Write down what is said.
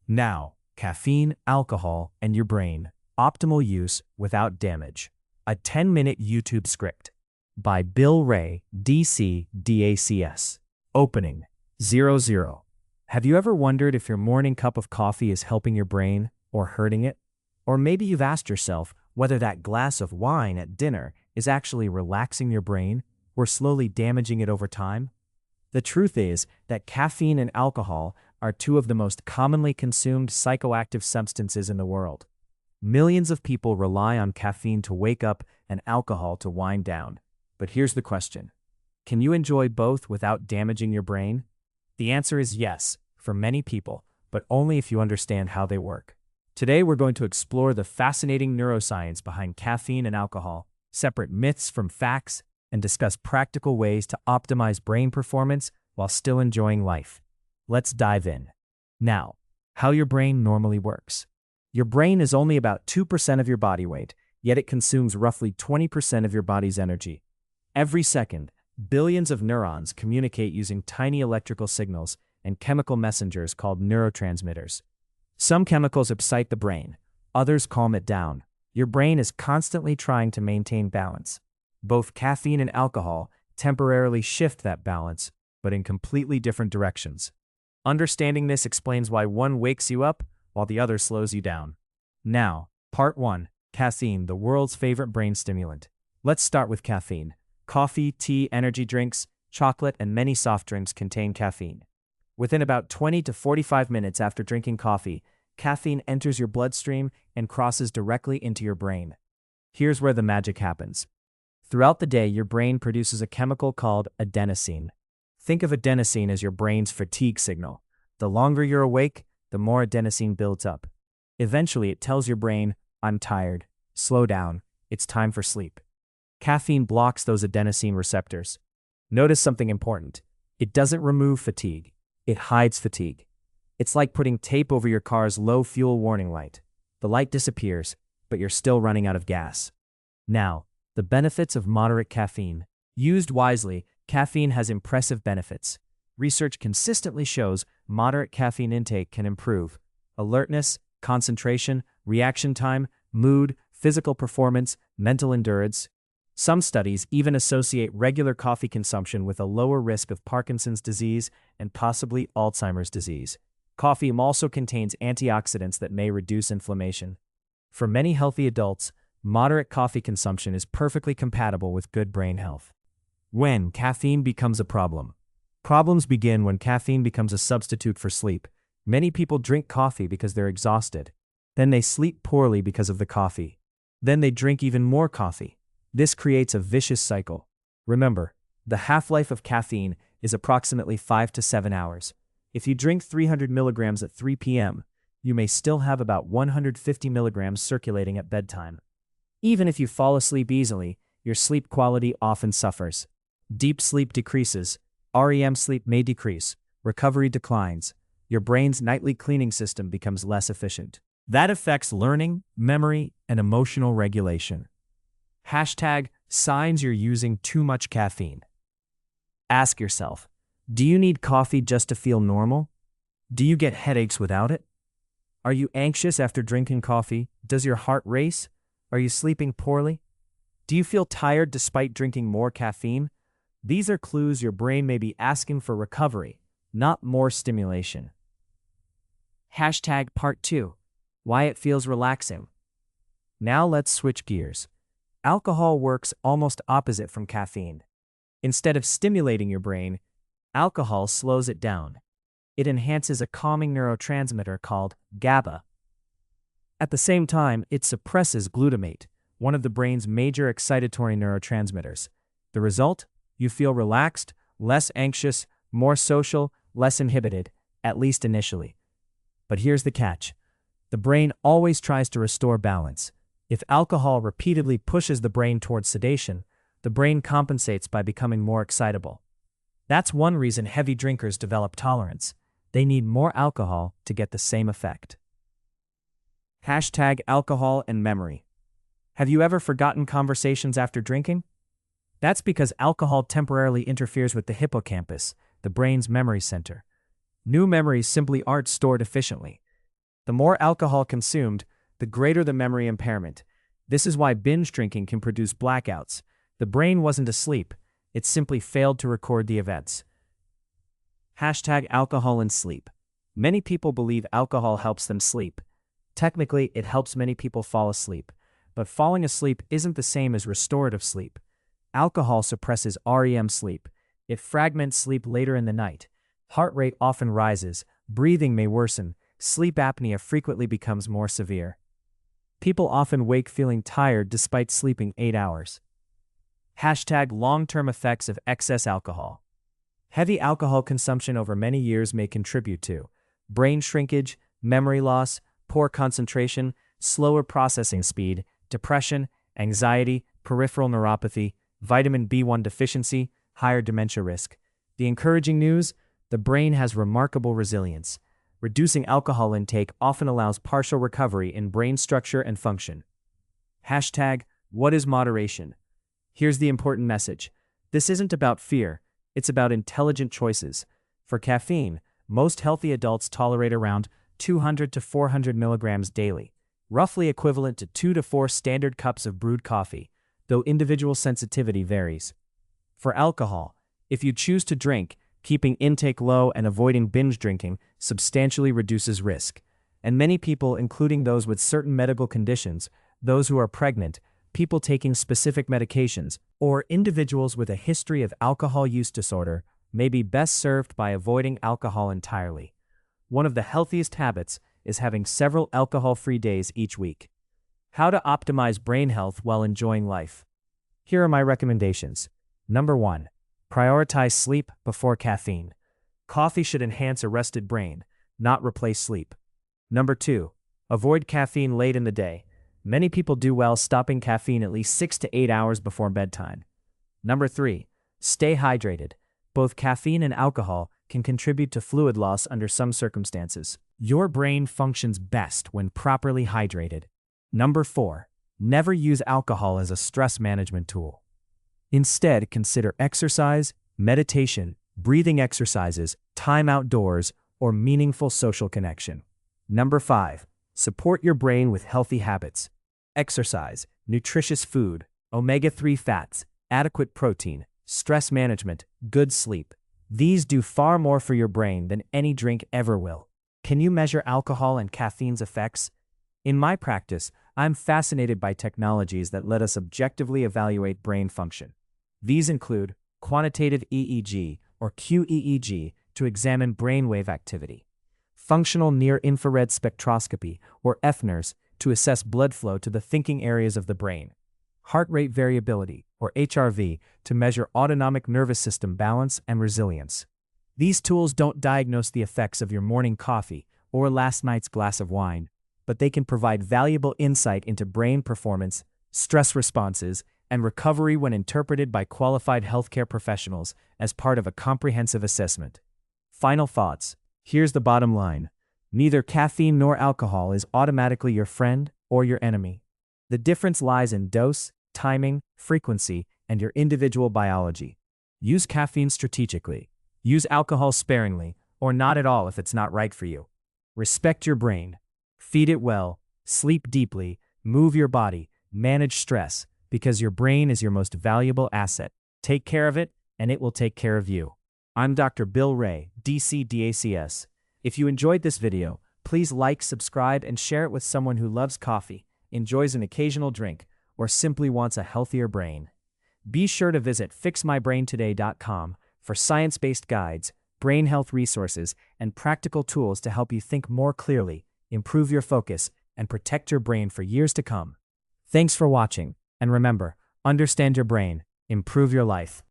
Now, caffeine, alcohol, and your brain. Optimal use without damage. A 10-minute YouTube script. By Bill Ray, DC, DACS. Opening. 00. Have you ever wondered if your morning cup of coffee is helping your brain or hurting it? Or maybe you've asked yourself whether that glass of wine at dinner is actually relaxing your brain or slowly damaging it over time? The truth is that caffeine and alcohol are two of the most commonly consumed psychoactive substances in the world. Millions of people rely on caffeine to wake up and alcohol to wind down. But here's the question. Can you enjoy both without damaging your brain? The answer is yes, for many people, but only if you understand how they work. Today we're going to explore the fascinating neuroscience behind caffeine and alcohol, separate myths from facts, and discuss practical ways to optimize brain performance while still enjoying life. Let's dive in. Now, how your brain normally works. Your brain is only about 2% of your body weight, yet it consumes roughly 20% of your body's energy. Every second, billions of neurons communicate using tiny electrical signals and chemical messengers called neurotransmitters. Some chemicals excite the brain, others calm it down. Your brain is constantly trying to maintain balance. Both caffeine and alcohol temporarily shift that balance, but in completely different directions. Understanding this explains why one wakes you up while the other slows you down. Now, Part 1. Caffeine, the world's favorite brain stimulant. Let's start with caffeine. Coffee, tea, energy drinks, chocolate, and many soft drinks contain caffeine. Within about 20 to 45 minutes after drinking coffee, caffeine enters your bloodstream and crosses directly into your brain. Here's where the magic happens. Throughout the day, your brain produces a chemical called adenosine. Think of adenosine as your brain's fatigue signal. The longer you're awake, the more adenosine builds up. Eventually, it tells your brain, "I'm tired. Slow down. It's time for sleep." Caffeine blocks those adenosine receptors. Notice something important. It doesn't remove fatigue. It hides fatigue. It's like putting tape over your car's low fuel warning light. The light disappears, but you're still running out of gas. Now, the benefits of moderate caffeine. Used wisely, caffeine has impressive benefits. Research consistently shows moderate caffeine intake can improve alertness, concentration, reaction time, mood, physical performance, mental endurance. Some studies even associate regular coffee consumption with a lower risk of Parkinson's disease and possibly Alzheimer's disease. Coffee also contains antioxidants that may reduce inflammation. For many healthy adults, moderate coffee consumption is perfectly compatible with good brain health. When caffeine becomes a problem. Problems begin when caffeine becomes a substitute for sleep. Many people drink coffee because they're exhausted. Then they sleep poorly because of the coffee. Then they drink even more coffee. This creates a vicious cycle. Remember, the half-life of caffeine is approximately 5 to 7 hours. If you drink 300 milligrams at 3 p.m., you may still have about 150 milligrams circulating at bedtime. Even if you fall asleep easily, your sleep quality often suffers. Deep sleep decreases, REM sleep may decrease, recovery declines, your brain's nightly cleaning system becomes less efficient. That affects learning, memory, and emotional regulation. Hashtag signs you're using too much caffeine. Ask yourself, do you need coffee just to feel normal? Do you get headaches without it? Are you anxious after drinking coffee? Does your heart race? Are you sleeping poorly? Do you feel tired despite drinking more caffeine? These are clues your brain may be asking for recovery, not more stimulation. Hashtag Part 2. Why it feels relaxing. Now let's switch gears. Alcohol works almost opposite from caffeine. Instead of stimulating your brain, alcohol slows it down. It enhances a calming neurotransmitter called GABA. At the same time, it suppresses glutamate, one of the brain's major excitatory neurotransmitters. The result? You feel relaxed, less anxious, more social, less inhibited, at least initially. But here's the catch. The brain always tries to restore balance. If alcohol repeatedly pushes the brain towards sedation, the brain compensates by becoming more excitable. That's one reason heavy drinkers develop tolerance. They need more alcohol to get the same effect. Hashtag alcohol and memory. Have you ever forgotten conversations after drinking? That's because alcohol temporarily interferes with the hippocampus, the brain's memory center. New memories simply aren't stored efficiently. The more alcohol consumed, the greater the memory impairment. This is why binge drinking can produce blackouts. The brain wasn't asleep, it simply failed to record the events. Hashtag alcohol and sleep. Many people believe alcohol helps them sleep. Technically, it helps many people fall asleep, but falling asleep isn't the same as restorative sleep. Alcohol suppresses REM sleep. It fragments sleep later in the night. Heart rate often rises, breathing may worsen, sleep apnea frequently becomes more severe. People often wake feeling tired despite sleeping 8 hours. Hashtag long-term effects of excess alcohol. Heavy alcohol consumption over many years may contribute to brain shrinkage, memory loss, poor concentration, slower processing speed, depression, anxiety, peripheral neuropathy, vitamin B1 deficiency, higher dementia risk. The encouraging news: the brain has remarkable resilience. Reducing alcohol intake often allows partial recovery in brain structure and function. Hashtag what is moderation? Here's the important message. This isn't about fear, it's about intelligent choices. For caffeine, most healthy adults tolerate around 200 to 400 milligrams daily, roughly equivalent to 2 to 4 standard cups of brewed coffee, though individual sensitivity varies. For alcohol, if you choose to drink, keeping intake low and avoiding binge drinking substantially reduces risk. And many people, including those with certain medical conditions, those who are pregnant, people taking specific medications, or individuals with a history of alcohol use disorder, may be best served by avoiding alcohol entirely. One of the healthiest habits is having several alcohol-free days each week. How to optimize brain health while enjoying life. Here are my recommendations. Number 1. Prioritize sleep before caffeine. Coffee should enhance a rested brain, not replace sleep. Number 2. Avoid caffeine late in the day. Many people do well stopping caffeine at least 6 to 8 hours before bedtime. Number 3. Stay hydrated. Both caffeine and alcohol can contribute to fluid loss under some circumstances. Your brain functions best when properly hydrated. Number 4. Never use alcohol as a stress management tool. Instead, consider exercise, meditation, breathing exercises, time outdoors, or meaningful social connection. Number 5. Support your brain with healthy habits. Exercise, nutritious food, omega-3 fats, adequate protein, stress management, good sleep. These do far more for your brain than any drink ever will. Can you measure alcohol and caffeine's effects? In my practice, I'm fascinated by technologies that let us objectively evaluate brain function. These include quantitative EEG or QEEG to examine brainwave activity, functional near-infrared spectroscopy or FNIRS to assess blood flow to the thinking areas of the brain, heart rate variability or HRV to measure autonomic nervous system balance and resilience. These tools don't diagnose the effects of your morning coffee or last night's glass of wine, but they can provide valuable insight into brain performance, stress responses, and recovery when interpreted by qualified healthcare professionals as part of a comprehensive assessment. Final thoughts. Here's the bottom line. Neither caffeine nor alcohol is automatically your friend or your enemy. The difference lies in dose, timing, frequency, and your individual biology. Use caffeine strategically. Use alcohol sparingly, or not at all if it's not right for you. Respect your brain. Feed it well, sleep deeply, move your body, manage stress, because your brain is your most valuable asset. Take care of it, and it will take care of you. I'm Dr. Bill Ray, DC DACS. If you enjoyed this video, please like, subscribe, and share it with someone who loves coffee, enjoys an occasional drink, or simply wants a healthier brain. Be sure to visit fixmybraintoday.com for science-based guides, brain health resources, and practical tools to help you think more clearly, improve your focus, and protect your brain for years to come. Thanks for watching, and remember, understand your brain, improve your life.